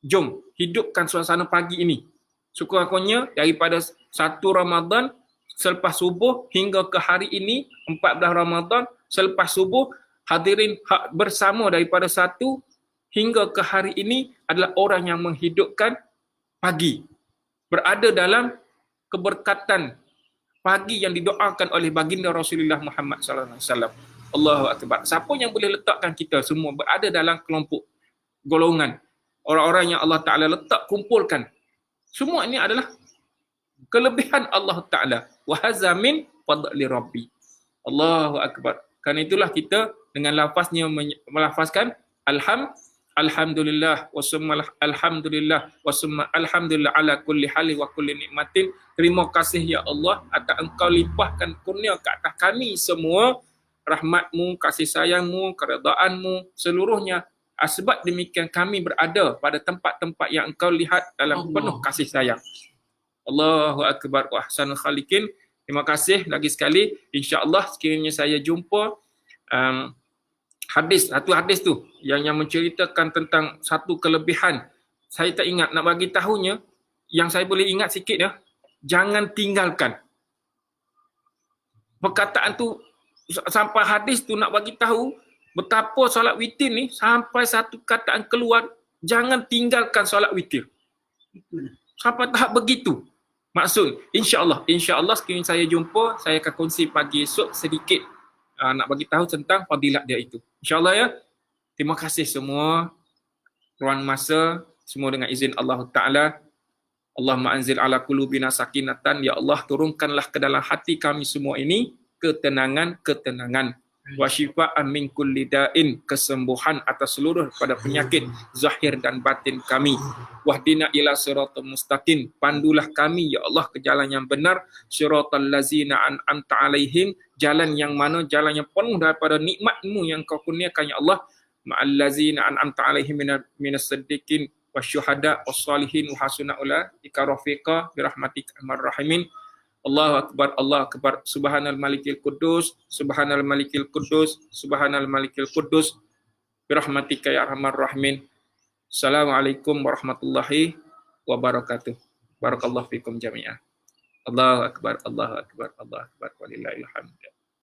Jom hidupkan suasana pagi ini. Sekurang-kurangnya daripada 1 Ramadan selepas subuh hingga ke hari ini 14 Ramadan selepas subuh, hadirin bersama daripada 1 hingga ke hari ini adalah orang yang menghidupkan pagi. Berada dalam keberkatan pagi yang didoakan oleh baginda Rasulullah Muhammad sallallahu alaihi wasallam. Allahu akbar. Siapa yang boleh letakkan kita semua berada dalam kelompok golongan orang-orang yang Allah Taala letak kumpulkan. Semua ini adalah kelebihan Allah Taala. Wa hadza min fadli rabbi. Allahu akbar. Karena itulah kita dengan lafaznya melafazkan alhamdulillah wasumma alhamdulillah wasumma alhamdulillah ala kulli hali wa kulli nikmatin. Terima kasih ya Allah atas Engkau limpahkan kurnia ke atas kami semua rahmatmu, kasih sayangmu, keredaanmu seluruhnya. Sebab demikian kami berada pada tempat-tempat yang Engkau lihat dalam penuh kasih sayang. Allahu akbar wa ahsanul khaliqin. Terima kasih lagi sekali. Insya-Allah sekiranya saya jumpa satu hadis tu yang menceritakan tentang satu kelebihan. Saya tak ingat nak bagi tahunya. Yang saya boleh ingat sikit ya. Jangan tinggalkan. Perkataan tu sampai hadis tu nak bagi tahu betapa solat witir ni sampai satu kataan keluar, jangan tinggalkan solat witir. Sampai tahap begitu. Maksud, insya-Allah sekiranya saya jumpa, saya akan kongsi pagi esok sedikit nak bagi tahu tentang fadilat dia itu. InsyaAllah ya. Terima kasih semua. Ruang masa, semua dengan izin Allah Ta'ala. Allahumma anzil ala qulubina sakinatan. Ya Allah, turunkanlah ke dalam hati kami semua ini ketenangan. Wa syifa'an min kulli da'in, kesembuhan atas seluruh pada penyakit zahir dan batin kami. Wahdina ila siratal mustaqim, pandulah kami ya Allah ke jalan yang benar, siratal lazina an'amta alaihim, jalan yang mana jalan yang penuh daripada nikmat-Mu yang Kau kurniakan ya Allah, ma'al lazina an'amta alaihim minas siddiqin wasyuhada wassalihin wa hasuna ulaika rafiqa birahmatika arhamar rahimin. Allahu akbar, Allahu akbar. Subhanal malikil quddus, subhanal malikil quddus, subhanal malikil quddus. Birahmatika ya arhamar rahimin. Assalamualaikum warahmatullahi wabarakatuh. Barakallahu fikum jami'an. Allahu akbar, Allahu akbar, Allahu akbar. Walillahil hamd.